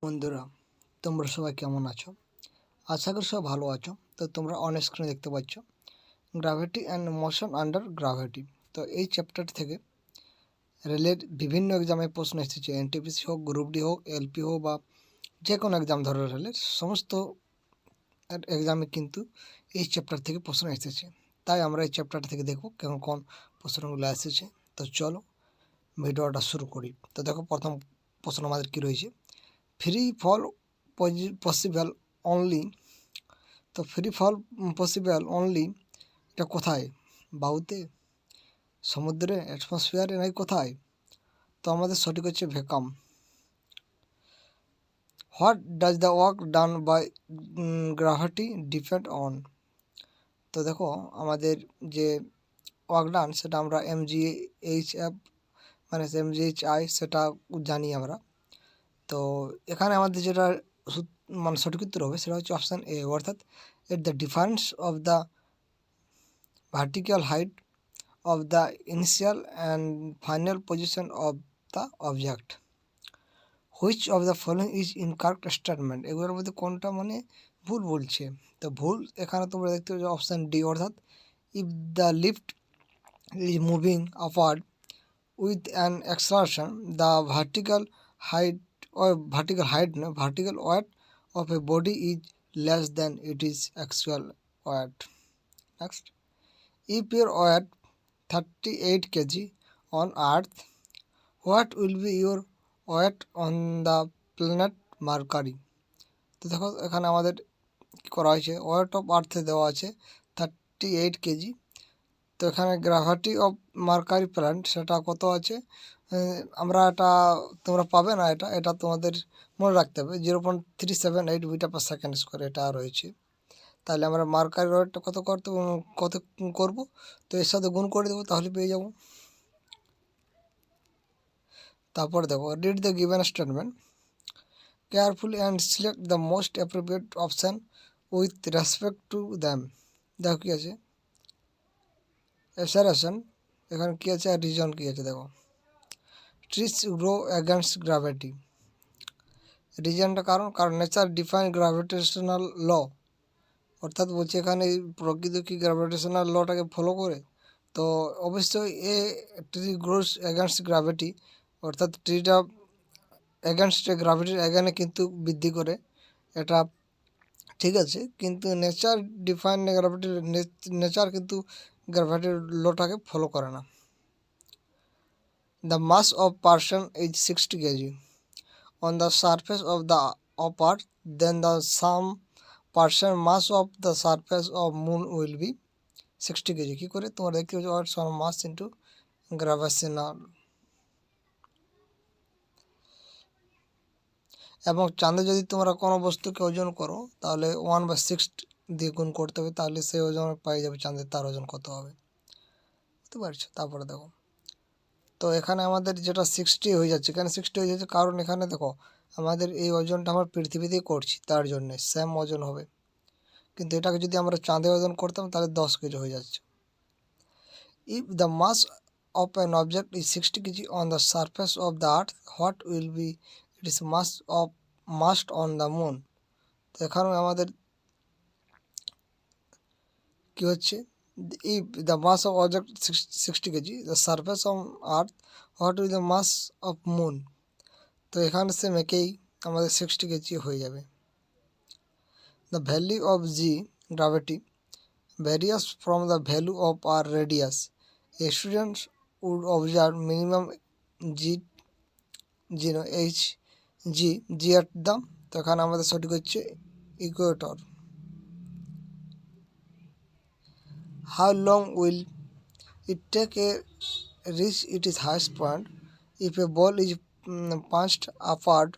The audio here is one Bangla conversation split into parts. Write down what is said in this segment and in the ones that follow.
বন্ধুরা, তোমরা সবাই কেমন আছো? আশা করি সব ভালো আছো। তো তোমরা অন স্ক্রিনে দেখতে পাচ্ছ gravity and motion under gravity. তো এই চ্যাপ্টার থেকে রেলের বিভিন্ন এক্সামে প্রশ্ন এসেছে, এনটিপিসি হোক, গ্রুপ ডি হোক, এলপি হোক বা যে কোনো এক্সাম ধরো, রেলের সমস্ত এক্সামে কিন্তু এই চ্যাপ্টার থেকে প্রশ্ন এসেছে। তাই আমরা এই চ্যাপ্টার থেকে দেখব কেমন কোন প্রশ্নগুলো এসেছে। তো চলো ভিডিওটা শুরু করি। তো দেখো, প্রথম প্রশ্ন আমাদের কী রয়েছে, ফ্রি ফল পসিবল অনলি। তো ফ্রি ফল পসিবল অনলি এটা কোথায়? বায়ুতে, সমুদ্রে, অ্যাটমসফিয়ারে, নাকি কোথায়? তো আমাদের সঠিক হচ্ছে vacuum. What does the work done by gravity depend on? তো দেখো, আমাদের যে ওয়ার্ক ডান সেটা আমরা MGHF মানে MGHI সেটা জানি আমরা। তো এখানে আমাদের যেটা মানে সঠিক উত্তর হবে সেটা হচ্ছে অপশান এ, অর্থাৎ at the difference of the vertical height of the initial and final position of the object. Which of the following is incorrect statement? এগুলোর মধ্যে কোনটা মানে ভুল বলছে? তো ভুল এখানে তোমরা দেখতে পাচ্ছ অপশান ডি, অর্থাৎ if the lift is moving upward with an acceleration the vertical weight of a body is less than it is actual weight. Next, if your weight 38 kg on earth, what will be your weight on the planet Mercury? তো দেখো, এখানে আমাদের কী করা হয়েছে, ওয়েট অফ আর্থে দেওয়া আছে 38 কেজি। তো এখানে গ্র্যাভিটি অফ মার্কারি প্ল্যানেট সেটা কত আছে, আমরা এটা তোমরা পাবে না, এটা তোমাদের মনে রাখতে হবে 0.378 মিটার পার সেকেন্ড স্কোয়ার এটা রয়েছে। তাহলে আমরা মার্কারি ওয়েটটা কত করব, তো এর সাথে গুণ করে দেবো, তাহলে পেয়ে যাব। তারপর দেখো, read the given statement carefully and select the most appropriate option with respect to them. দেখো কী আছে, অ্যাসারেশন, এখানে কী আছে, আর রিজন কী আছে। দেখো, ট্রিজ গ্রো অ্যাগেনস্ট গ্র্যাভিটি। রিজনটা কারণ নেচার ডিফাইন গ্র্যাভিটেশনাল ল, অর্থাৎ বলছে এখানে প্রকৃতি কি গ্র্যাভিটেশনাল লটাকে ফলো করে। তো অবশ্যই ট্রি গ্রোস অ্যাগেনস্ট গ্র্যাভিটি, অর্থাৎ ট্রিটা অ্যাগেনস্ট গ্র্যাভিটির অ্যাগেনে কিন্তু বৃদ্ধি করে, এটা ঠিক আছে। কিন্তু নেচার ডিফাইন গ্র্যাভিটির নেচার কিন্তু গ্র্যাভিটির লটাকে ফলো করে না। The mass of person is 60 kg on the surface of Earth, then the sum percent mass of the surface of moon will be 60 kg। কী করে তোমরা দেখতে পাচ্ছ, Earth সমান মাস ইন্টু গ্র্যাভিটেশনাল। এবং চাঁদে যদি তোমরা কোনো বস্তুকে ওজন করো তাহলে 1/6 দিয়ে গুণ করতে হবে, তাহলে সেই ওজন পাই যাবে চাঁদের, তার ওজন কত হবে, বুঝতে পারছো। তারপরে দেখো, তো এখানে আমাদের যেটা 60 হয়ে যাচ্ছে, এখানে 60 হয়ে যাচ্ছে কারণ এখানে দেখো আমাদের এই ওজনটা আমরা পৃথিবীতেই করছি, তার জন্যে সেম ওজন হবে। কিন্তু এটাকে যদি আমরা চাঁদে ওজন করতাম তাহলে 10 কেজি হয়ে যাচ্ছে। If the mass of an object is 60 KG on the surface of the earth, what will be its mass on the moon? তো এখানে আমাদের কী হচ্ছে, if the mass of object 60 KG the surface of earth, what will the mass of moon? তো এখানে সে মেকেই আমাদের 60 কেজি হয়ে যাবে। The value of G gravity varies from the value of our radius. A student would observe minimum g at the, তো এখানে আমাদের সঠিক হচ্ছে Ecuador. How long will it take a reach its highest point if a ball is punched upward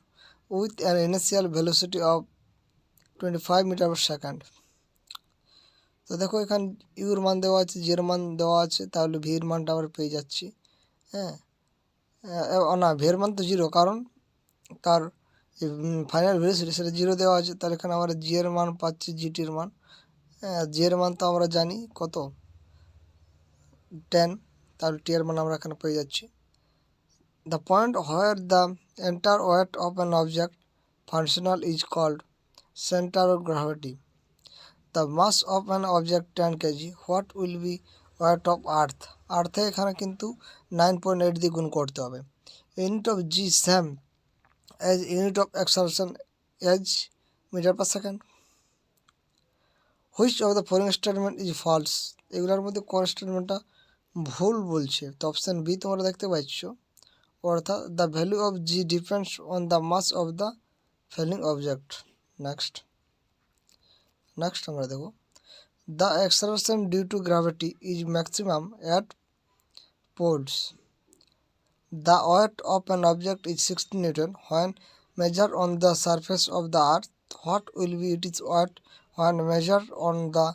with an initial velocity of 25 meters per second? তো দেখো, এখানে ইউর মান দেওয়া আছে, জির মান দেওয়া আছে, তাহলে ভির মানটা আমরা পেয়ে যাচ্ছি। হ্যাঁ, না, ভির মান তো 0, কারণ তার ফাইনাল ভেলোসিটি সেটা 0 দেওয়া আছে, তাহলে এখানে আমরা জি এর মান পাচ্ছি, জিটির মান। হ্যাঁ, জি এর মান তো আমরা জানি কত, 10, তাহলে টি এর মান আমরা এখানে পেয়ে যাচ্ছি। The point where the enter wait of an object functional is called center of gravity. The mass of an object 10 kg. What will be weight of earth? আর্থে এখানে কিন্তু 9.8 দিয়ে গুণ করতে হবে। Unit of G same as unit of acceleration as meter per second. Which of the following statement is false? এগুলোর মধ্যে কোন স্টেটমেন্টটা ভুল বলছে? তো অপশান বি তোমরা দেখতে পাচ্ছ, অর্থাৎ the value of G depends on the mass of the falling object. Next আমরা দেখব, the acceleration due to gravity is maximum at poles. The weight of an object is 60 Newton when measured on the surface of the earth. What will be its weight when measured on the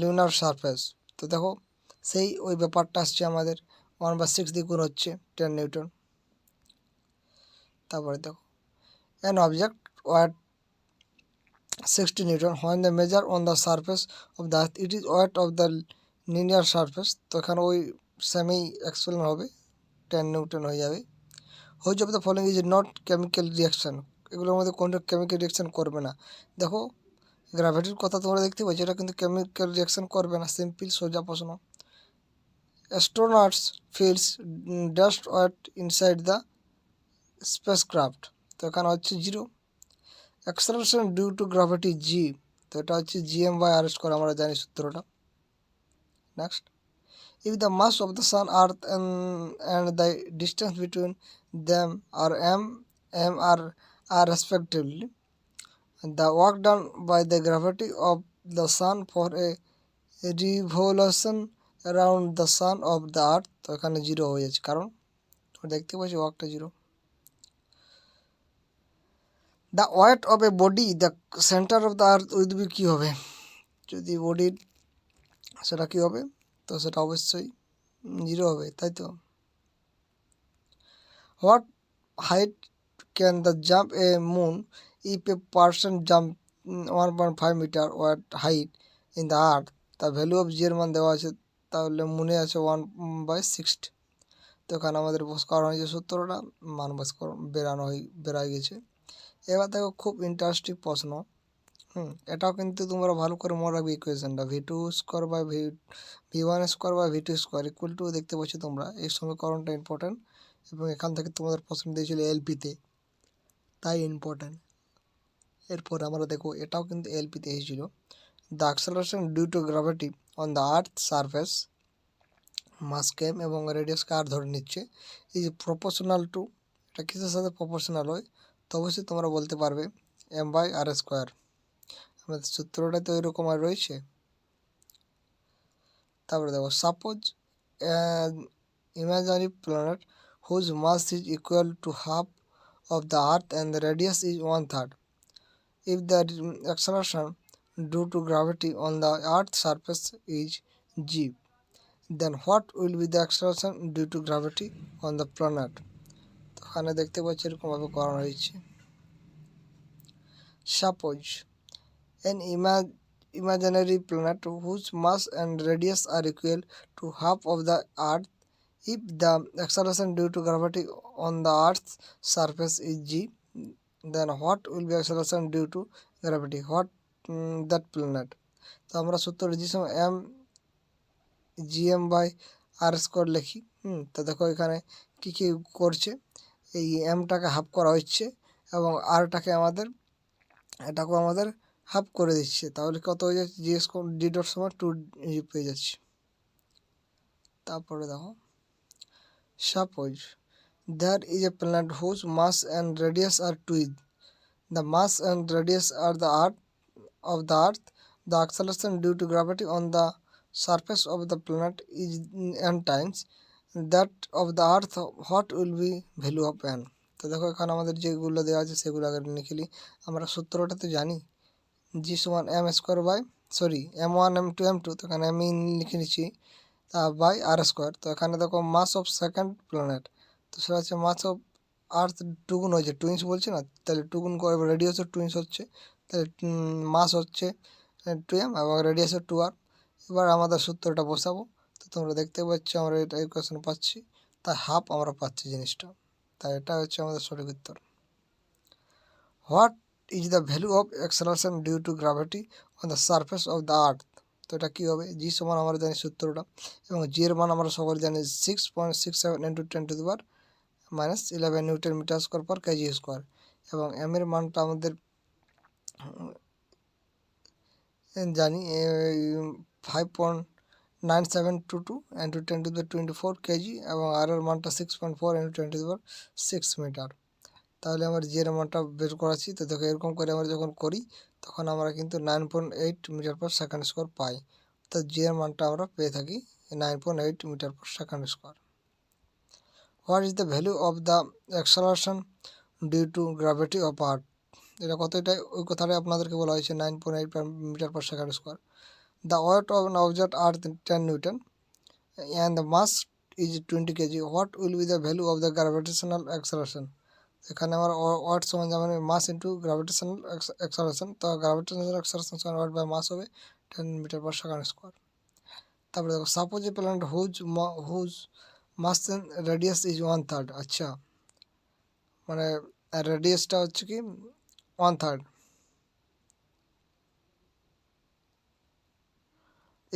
lunar surface? তো দেখো সেই ওই ব্যাপারটা আসছে আমাদের 1/6 দিয়ে গুণ হচ্ছে 10 নিউটন। তারপরে দেখো an object weight 60 Newton when they measure on the surface of the earth, it is weight of the linear surface। তো এখানে ওই সেমি এক্সপ্লেন হবে, 10 নিউটন হয়ে যাবে। Which of the following is not chemical reaction? এগুলোর মধ্যে কোনটা কেমিক্যাল রিয়াকশান করবে না? দেখো গ্র্যাভিটির কথা তোমরা দেখতে পাচ্ছ, এটা কিন্তু কেমিক্যাল রিয়াকশান করবে না, সিম্পল সোজা প্রশ্ন। Astronauts feels dust weight inside the spacecraft. তো এখানে হচ্ছে 0। Acceleration due to gravity G, তো এটা হচ্ছে gm/r², আমরা জানি সূত্রটা। Next, if the mass of the sun, earth and the distance between them are m r respectively, the work done by the gravity of the sun for a revolution around the sun of the earth, তো এখানে 0 হয়ে যাচ্ছে, কারণ দেখতে পাচ্ছি ওয়ার্কটা 0। The weight of a body, the center of the earth will be কী হবে? যদি বডির সেটা কী হবে? তো সেটা অবশ্যই 0 হবে, তাই তো। What height can the jump a moon if a person jump 1.5 meter what height in the earth? The value of জি এর মান দেওয়া আছে, তাহলে মুনে আছে 1/6। তো এখানে আমাদের কারণ হয়েছে সূত্রটা মান বেড়াই গেছে। এবার দেখো খুব ইন্টারেস্টিং প্রশ্ন, এটাও কিন্তু তোমরা ভালো করে মনে রাখবে ইকুয়েশনটা, v2² দেখতে পাচ্ছ তোমরা, এই সমীকরণটা ইম্পর্টেন্ট এবং এখান থেকে তোমাদের প্রশ্ন দিয়েছিল এলপিতে, তাই ইম্পর্টেন্ট। এরপর আমরা দেখো এটাও কিন্তু এলপিতে এসেছিল। The acceleration due to gravity on the earth surface, mass came এবং রেডিয়াসকে আর ধরে নিচ্ছে, ইজ প্রপোর্শনাল টু, এটা কিসের সাথে প্রপোর্শনাল হয়? তো অবশ্যই তোমরা বলতে পারবে m/r²। আমাদের সূত্রটা তো এরকম আর রয়েছে। তারপরে দেখো, suppose imaginary planet whose mass is equal to half of the earth and the radius is 1/3. If the acceleration due to gravity on the earth's surface is g, then what will be the acceleration due to gravity on the planet? তো এখানে দেখতে পাচ্ছি এরকমভাবে করানো হয়েছে। Suppose an imaginary planet whose mass and radius are equal to half of the earth. If the acceleration due to gravity on the earth's surface is g, then what will be acceleration due to gravity that planet? তো আমরা সূত্র লিখছি m gm/r² লিখি। তো দেখো এখানে কী কী করছে, এই এমটাকে হাফ করা হচ্ছে এবং আরটাকে এটাকেও আমাদের হাফ করে দিচ্ছে, তাহলে কত হয়ে যাচ্ছে, জি ডট সমান 2 পেয়ে যাচ্ছে। তারপরে দেখো, suppose there is a planet whose mass and radius are 2. The mass and radius are of the earth. The acceleration due to gravity on the surface of the planet is n times that of the earth. What will be value of n? তো দেখো এখানে আমাদের যেগুলো দেওয়া আছে সেগুলো আগে লিখে নিই। আমরা সূত্রটা তো জানি, জি সমান m1 m2 m2, তো এখানে আমি লিখে নিচ্ছি বাই r²। তো এখানে দেখো মাস অফ সেকেন্ড প্ল্যানেট, তো সেটা হচ্ছে মাস অফ আর্থ টুগুন হয়েছে, টুইন্স বলছে না, তাহলে টুগুন করে রেডিয়াসও টুইন্স হচ্ছে, তাহলে মাস হচ্ছে 2m এবং রেডিয়াসও 2r। এবার আমাদের সূত্রটা বসাবো, তো তোমরা দেখতে পাচ্ছ আমরা এটা ইকুয়েশন পাচ্ছি, তাই হাফ আমরা পাচ্ছি জিনিসটা। তাই এটা হচ্ছে আমাদের সঠিক উত্তর। What is the value of acceleration due to gravity on the surface of the earth? তো এটা কী হবে? জি সমান আমরা জানি সূত্রটা, এবং জি এর মান আমরা সকলে জানি 6.67 into 10⁻11 newton meter square per KG square, এবং এম এর মানটা আমাদের জানি 5.9722 ইন্টু 10⁻24 কেজি, এবং আর এর মানটা 6.4 ইন্টু 10⁻6 মিটার। তাহলে আমার জি এর মানটা বের করাচ্ছি। তো দেখো এরকম করে আমরা যখন করি তখন আমরা কিন্তু 9.8 মিটার পার সেকেন্ড স্কোয়ার পাই। তো জি এর মানটা আমরা পেয়ে থাকি 9.8 meter per second square. What is the value of the acceleration due to gravity of earth? এটা কত? এটা ওই কথাটাই আপনাদেরকে বলা হয়েছে 9.8 meter per second square. The weight of an object are 10 Newton and the mass is 20 kg. What will be the value of the gravitational acceleration? এখানে আমার ওয়াট সমান যেমন মাস ইন্টু গ্র্যাভিটেশনাল অ্যাক্সেলারেশন, তো গ্র্যাভিটেশনাল অ্যাক্সেলারেশন সমান ওয়াট বাই মাস হবে 10 মিটার পার সেকেন্ড স্কোয়ার। তারপরে দেখো suppose a planet whose mass and radius is 1/3। আচ্ছা, মানে রেডিয়াসটা হচ্ছে কি 1/3।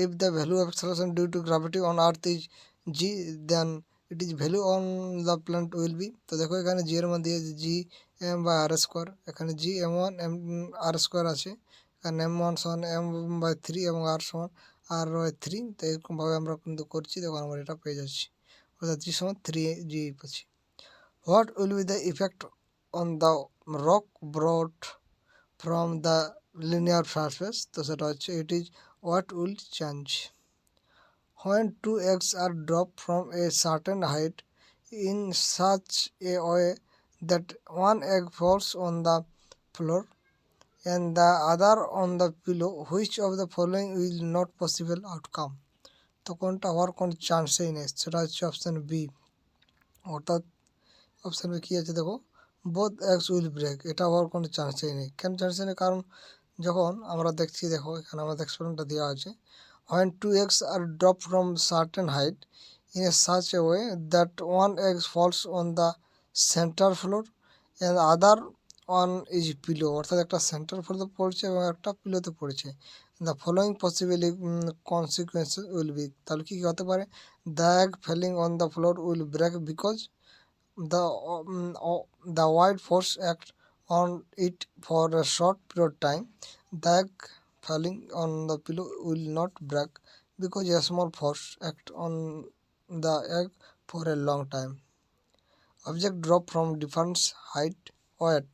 If the value of acceleration due to gravity on earth is g, then it is value on the planet will be। তো দেখো এখানে জি এর মান দিয়েছে G M by R square, এখানে জি m1 m আর স্কোয়ার আছে, এখানে m1 সমান m বাই 3 এবং আর সমান আর বাই 3। তো এরকমভাবে আমরা কিন্তু করছি, দেখো আমরা এটা পেয়ে যাচ্ছি, অর্থাৎ জি সমান 3g পাচ্ছি। What will be the effect on the rock ব্রট from the linear surface? তো সেটা হচ্ছে it is what will change when two eggs are dropped from a certain height in such a way that one egg falls on the floor and the other on the pillow. Which of the following will not possible outcome? তো কোনটা হওয়ার কোনো চান্সই নেই, সেটা হচ্ছে অপশান বি। অর্থাৎ অপশান বি কী আছে দেখো, বোথ এগস উইল ব্রেক। এটা হওয়ার কোনো চান্সই নেই। কেন চান্সই নেই? কারণ যখন আমরা দেখছি, দেখো এখানে আমাদের এক্সপেরিমেন্টটা দেওয়া আছে, when two eggs are dropped from certain height in a such a way that one egg falls on the center floor and other one is pillow, অর্থাৎ একটা সেন্টার ফ্লোরে পড়ছে এবং একটা পিলোতে পড়েছে, the following possible consequences will be। তাহলে কী কী হতে পারে? the egg falling on the floor will break because the wide force act on it for a short period of time. The egg falling on the pillow will not break because a small force act on the egg for a long time. Object drop from different height weight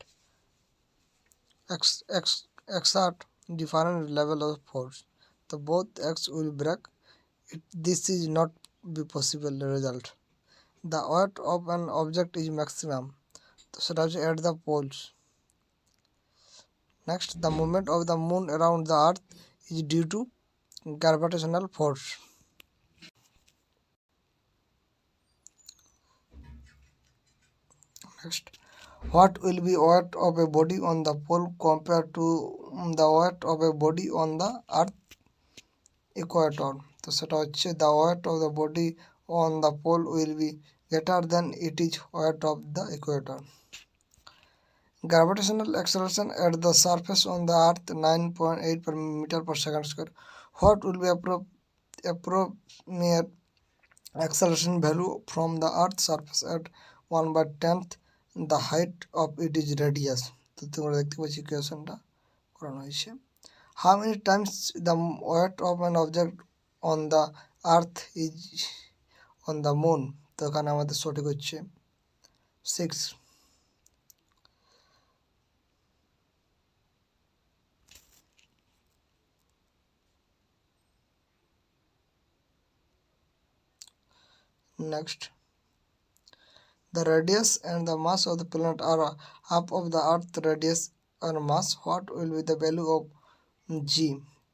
exert different level of force. So both eggs will break. This is not be possible result. The weight of an object is maximum. So সেটা হচ্ছে at the poles. Next, the movement of the moon around the earth is due to gravitational force. Next, what will be weight of a body on the pole compared to the weight of a body on the earth equator? তো সেটা হচ্ছে the weight of the body on the pole will be greater than it is weight of the equator. Gravitational acceleration at the surface on the earth 9.8 per meter per second square. What will be approximate acceleration value from the earth surface at 1/10th the height of it is radius? তো তোমরা দেখতে পাচ্ছি ইকুয়েশনটা করানো হয়েছে। How many times the weight of an object on the earth is on the moon? তো এখানে আমাদের সঠিক হচ্ছে 6। Next, the radius and the mass of the planet are half of the earth radius and mass. What will be the value of g?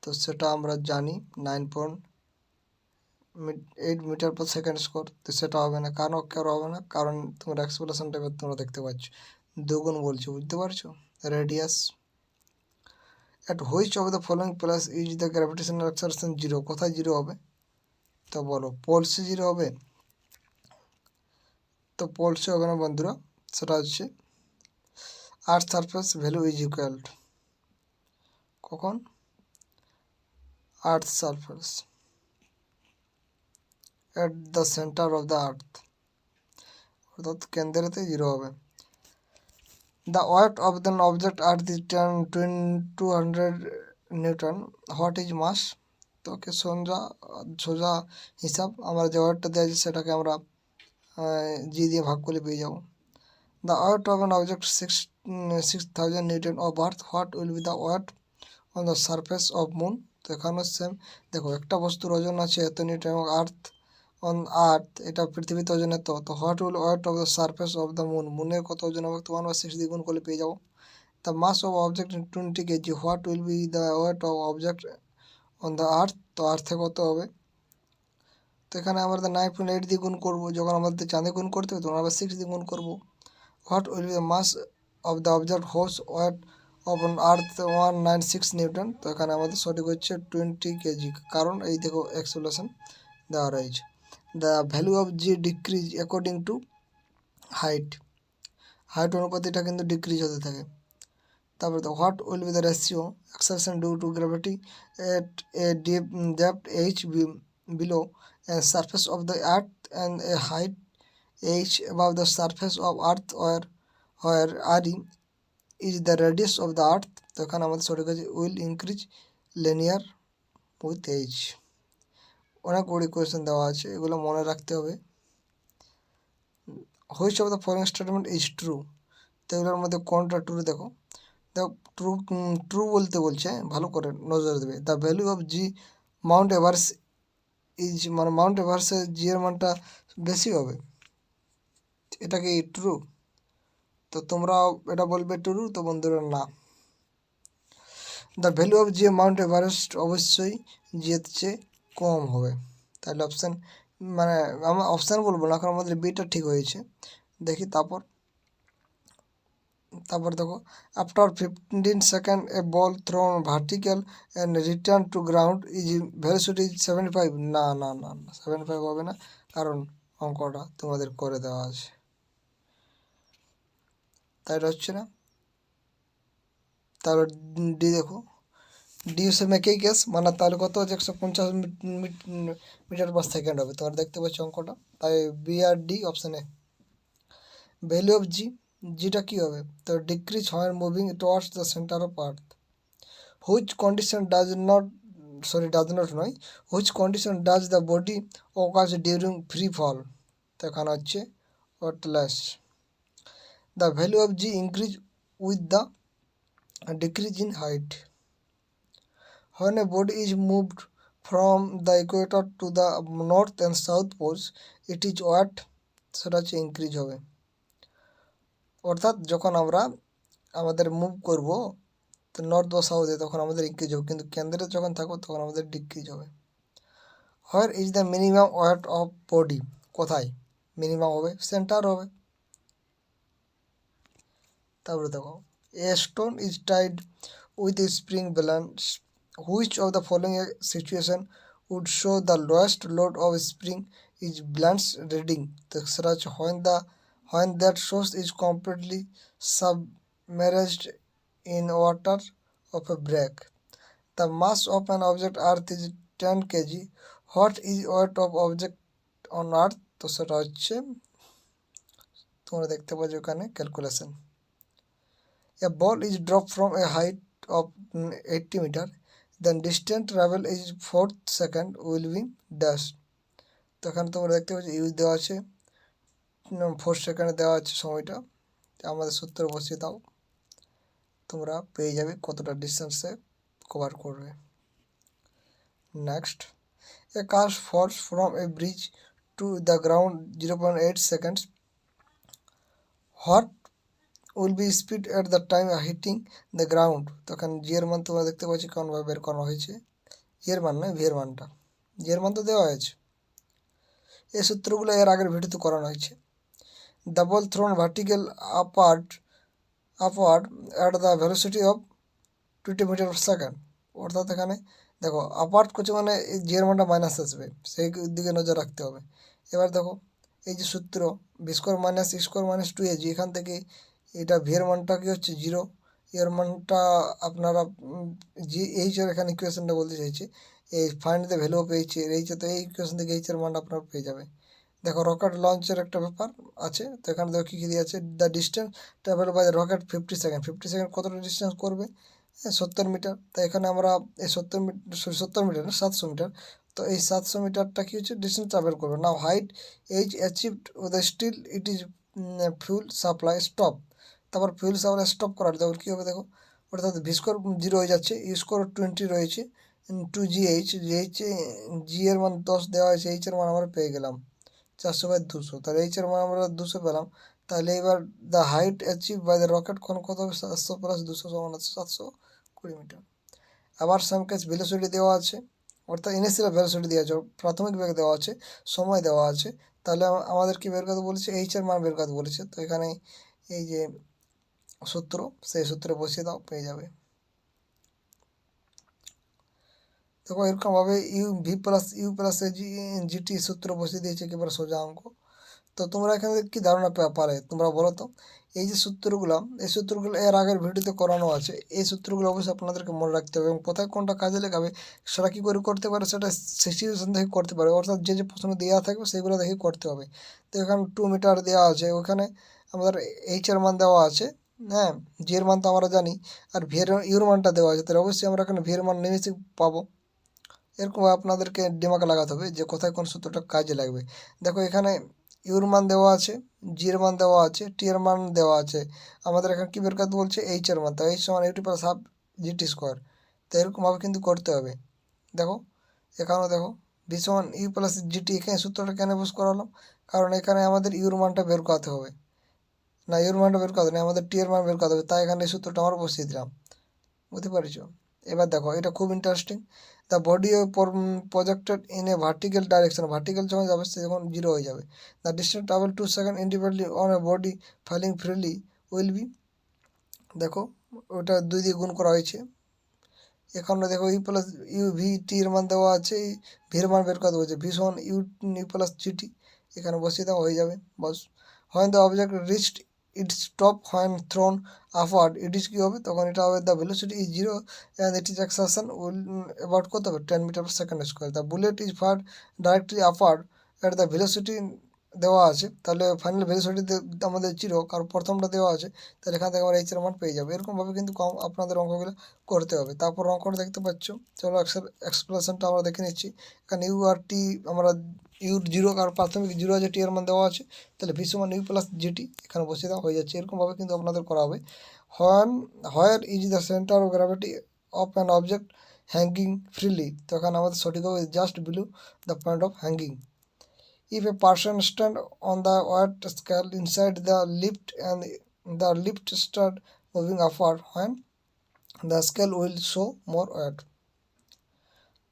তো সেটা আমরা জানি 9.8 মিটার পার সেকেন্ড স্কোয়ার। তো সেটা হবে না, কারণ হবে না, কারণ তোমরা এক্সপ্রেশনটা এবার তোমরা দেখতে পাচ্ছ দ্বিগুণ বলছো, বুঝতে পারছো? Radius at which of the following place is the gravitational acceleration 0? কোথায় জিরো হবে? তো বলো, পোলসে জিরো হবে? তো পড়ছে হবে না বন্ধুরা, সেটা হচ্ছে earth surface value is equal to, কখন earth surface at the centre of the earth, অর্থাৎ কেন্দ্রেতে 0 হবে। The weight of than object earth is 200 newton, what is mass. তো ওকে সোজা হিসাব, আমরা যে ওয়েটটা দেওয়া আছে সেটাকে আমরা জি দিয়ে ভাগ করে পেয়ে যাব। The weight of an object 6000 newton of earth, what will be the weight on the surface of moon. তো এখানেও সেম, দেখো একটা বস্তুর ওজন আছে এত নিউটন এবং আর্থ এটা পৃথিবীতে ওজন এত, তো what will weight of the surface of the moon, মুনের কত ওজন হবে, তো 1/6 দিয়ে গুণ করলে পেয়ে যাবো। The mass of object 20 KG, what will be the weight of object on the earth, তো আর্থে কত হবে। তো এখানে আমরা 9.8 দিয়ে গুণ করবো, যখন আমাদের চাঁদে গুণ করতে হবে তখন আমরা 6 দিয়ে গুণ করবো। What will be the mass of the object whose weight of earth 196 newton, তো এখানে আমাদের সঠিক হচ্ছে 20 কেজি, কারণ এই দেখো এক্সপ্লেশন দেওয়া রয়েছে। The value of g decrease according to height, height অনুপাতে এটা কিন্তু ডিক্রিজ হতে থাকে। তারপরে তো what will be the ratio acceleration due to gravity at a depth h below surface of the earth and a height h above the surface of earth where R is the radius of the earth. তো এখানে আমাদের সঠিক আছে will increase linear with h. অনেকগুলি কোয়েশ্চেন দেওয়া আছে, এগুলো মনে রাখতে হবে। Which of the following statement is true, তো এগুলোর মধ্যে কোনটা ট্রু দেখো। ট্রু ট্রু বলতে বলছে, ভালো করে নজর দেবে। The value of G Mount Everest is, মানে মাউন্ট এভারেস্টের জি এর মানটা বেশি হবে, এটা কি ট্রু? তো তোমরা এটা বলবে ট্রু, তো বন্ধুরা না। The value of G Mount Everest অবশ্যই জির চেয়ে কম হবে, তাহলে অপশান, মানে আমরা অপশান বলবো না, কারণ আমাদের বিটা ঠিক হয়েছে। দেখি তারপর দেখো, after 15 second a ball thrown vertical and return to ground is velocity 75, না না না না 75 হবে না, কারণ অঙ্কটা তোমাদের করে দেওয়া আছে, তাই এটা হচ্ছে না। তাহলে ডি দেখো, ডি হচ্ছে মেকেই কেস, মানে তাহলে কত হচ্ছে 150 মিটার পার সেকেন্ড হবে, তোমরা দেখতে পাচ্ছ অঙ্কটা, তাই বি আর D option A. Value of জিটা কী হবে, তো ডিক্রিজ হয় moving towards the centre of earth, which condition does not নয়, which condition does the body occur during free fall, তো এখানে হচ্ছে weightless. The value of g increase with the decrease in height, when a body is moved from the equator to the north and south poles it is what, সেটা হচ্ছে ইনক্রিজ হবে। অর্থাৎ যখন আমরা আমাদের মুভ করব তো নর্থ বা সাউথে তখন আমাদের ইনক্রিজ হবে, কিন্তু কেন্দ্রে যখন থাকবো তখন আমাদের ডিক্রিজ হবে। Where is the minimum weight of body, কোথায় মিনিমাম হবে, সেন্টার হবে। তারপরে দেখো, a stone is tied with a spring balance, which of the following situation would show the lowest load of spring is balance reading, তো সেটা হচ্ছে when that source is completely submerged in water of a break. The mass of an object earth is 10 kg. What is weight of object on earth, তো সেটা হচ্ছে তোমরা দেখতে পাচ্ছ এখানে calculation. A ball is dropped from a height of 80 meter, then distance travel is 4 second will be dash, তো এখানে তোমরা দেখতে পাচ্ছ ইউজ দেওয়া আছে 4 সেকেন্ড দেওয়া আছে সময়টা, আমাদের সূত্র বসিয়ে দাও, তোমরা পেয়ে যাবে কতটা ডিস্টেন্সে কভার করবে। Next, a car falls from a bridge to the ground 0.8 seconds, what will be speed at the time hitting the ground, তখন জি এর মান তোমরা দেখতে পাচ্ছি কেমনভাবে বের করা হয়েছে, জি এর মান নয় ভি এর মানটা, জি এর মান তো দেওয়া হয়েছে, এই সূত্রগুলো এর আগের ভিডিওতে করানো হয়েছে। The ball thrown vertical upward at the velocity of 20 meter per second, অর্থাৎ এখানে দেখো আপওয়ার্ড করছে মানে জি এর মানটা মাইনাস আসবে, সেই দিকে নজর রাখতে হবে। এবার দেখো এই যে সূত্র B square minus E square minus 2ac, এখান থেকে এটা ভি এর মানটা কি হচ্ছে 0, এর মানটা আপনারা জি এইচ এর এখানে ইকুয়েশনটা বলতে চাইছে, এই find the value of H এর, এইচ তো এই ইকুয়েশন থেকে এইচ এর মান আপনারা পেয়ে যাবে। দেখো রকেট লঞ্চের একটা ব্যাপার আছে, তো এখানে দেখো কী কী দিয়ে আছে, the distance travel by the rocket 50 second, 50 second কতটা ডিস্টেন্স করবে, 70 মিটার। তো এখানে আমরা এই 70 মিটার, 70 মিটার না 700 মিটার, তো এই 700 মিটারটা কী হচ্ছে ডিস্টেন্স ট্রাভেল করবে। Now height h achieved with still it is fuel supply stop, তারপর ফুয়েল সাপ্লাই স্টপ করার তখন কী হবে দেখো, অর্থাৎ ভি স্কোর 0 হয়ে যাচ্ছে, ই স্কোর 20 রয়েছে, 2gh, জি এর মান 10 দেওয়া হয়েছে, এইচ এর মান আমরা পেয়ে গেলাম 400/200, তাহলে এইচ এর মান আমরা 200 পেলাম। তাহলে এবার the height achieve by the rocket কোন কত হবে, 700 + 200 সমান আছে 720 মিটার। আবার সাম কেস ভেলোসিটি দেওয়া আছে, অর্থাৎ ইনিশিয়াল ভেলোসিটি দেওয়া আছে, প্রাথমিক বেগ দেওয়া আছে, সময় দেওয়া আছে। তাহলে আমাদের কি বের করতে বলেছে, এইচ এর মান বের করতে বলেছে। তো এখানে এই যে সূত্র, সেই সূত্রে বসিয়ে দাও, পেয়ে যাবে। দেখো এরকমভাবে ইউ প্লাস জিটি সূত্র বসিয়ে দিয়েছে, একেবারে সোজা অঙ্ক। তো তোমরা এখানে কি ধারণা পারে তোমরা বলো তো, এই যে সূত্রগুলো, এই সূত্রগুলো এর আগের ভিডিওতে করানো আছে, এই সূত্রগুলো অবশ্যই আপনাদেরকে মনে রাখতে হবে, এবং কোথায় কোনটা কাজে লাগাবে সেটা কী করে করতে পারে, সেটা সিচুয়েশন দেখে করতে পারে, অর্থাৎ যে যে প্রশ্ন দেওয়া থাকবে সেগুলো দেখে করতে হবে। তো এখানে 2 মিটার দেওয়া আছে, ওখানে আমাদের এইচ এর মান দেওয়া আছে, হ্যাঁ, জি এর মান তো আমরা জানি, আর ভি এর ইউর মানটা দেওয়া আছে, তাহলে অবশ্যই আমরা এখানে ভি এর মান নিমেষে পাবো। এরকম আপনাদেরকে দিমাগ লাগাতে হবে যে কোথায় কোন সূত্রটা কাজে লাগবে। দেখো এখানে ইউর মান দেওয়া আছে, জি এর মান দেওয়া আছে, টি এর মান দেওয়া আছে, আমাদের এখানে কী বের করতে বলছে, এইচ এর মান, তো এইচ সমান U T plus half GT square. তো এরকমভাবে কিন্তু করতে হবে। দেখো এখানেও দেখো ভি সমান ইউ প্লাস জিটি, এখানে সূত্রটা কেন ইউজ করালাম, কারণ এখানে আমাদের ইউর মানটা বের করতে হবে, না ইউর মানটা বের করতে না, আমাদের টি এর মান বের করতে হবে, তাই এখানে এই সূত্রটা আমরা বসিয়ে দিলাম, বুঝতে পারছো। এবার দেখো এটা খুব interesting, the body projected in a vertical direction, vertical যখন যাবে সে যখন 0 হয়ে যাবে, the distance travel 2 second independently on a body falling freely will be, দেখো ওটা 2 দিয়ে গুণ করা হয়েছে। এখানে দেখো u plus u v t এর মান দেওয়া আছে, ভির মান বের করতে বলছে, ভি সমান ইউ প্লাস জিটি, এখানে বসিয়ে দেওয়া হয়ে যাবে বাস। When the object reached its top when thrown upward, it is কী হবে, তখন এটা হবে the velocity is 0 and it is acceleration will about কত হবে 10 metre second square, the bullet is fired directly upward at the velocity দেওয়া আছে, তাহলে ফাইনাল ভেলোসিটি আমাদের 0, কারণ প্রথমটা দেওয়া আছে, তাহলে এখান থেকে আমরা এইচ এর মান পেয়ে যাবো। এরকমভাবে কিন্তু আপনাদের অঙ্কগুলো করতে হবে। তারপর অঙ্কটা দেখতে পাচ্ছ, চলো এক্সপ্রেশনটা আমরা দেখে নিচ্ছি। এখানে ইউ আর টি আমরা ইউর 0, কারণ প্রাথমিক 0 আছে, টি এর মান দেওয়া আছে, তাহলে ভি সমান ইউ প্লাস জিটি এখানে বসিয়ে দেওয়া হয়ে যাচ্ছে। এরকমভাবে কিন্তু আপনাদের করা হবে। Where is the centre of gravity of an object hanging freely, তো এখানে আমাদের সঠিক হবে just below the point of hanging. If a person stand on the weight scale inside the lift and the lift start moving upward, when the scale will show more weight.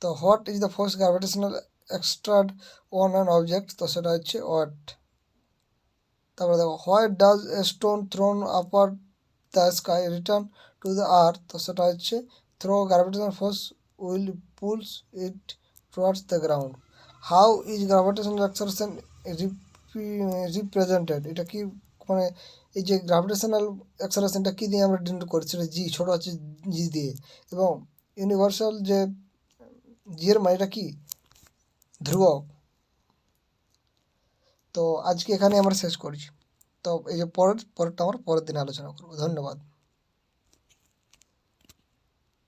So what is the force gravitational exert on an object, তো সেটা হচ্ছে weight। তারপরে দেখো why does a stone thrown upward the sky return to the earth, তো সেটা হচ্ছে through gravitational force will pulls it towards the ground. How is gravitational acceleration represented, এটা কি মানে এই যে গ্রাভিটেশনাল অ্যাক্সেলারেশনটা কী দিয়ে আমরা ডিনোট করি, সেটা জি, ছোটো আছে জি দিয়ে, এবং ইউনিভার্সাল যে জি এর মান এটা কি ধ্রুবক। তো আজকে এখানে আমরা শেষ করছি, তো এই যে পরেরটা আমরা পরের দিন আলোচনা করবো। ধন্যবাদ।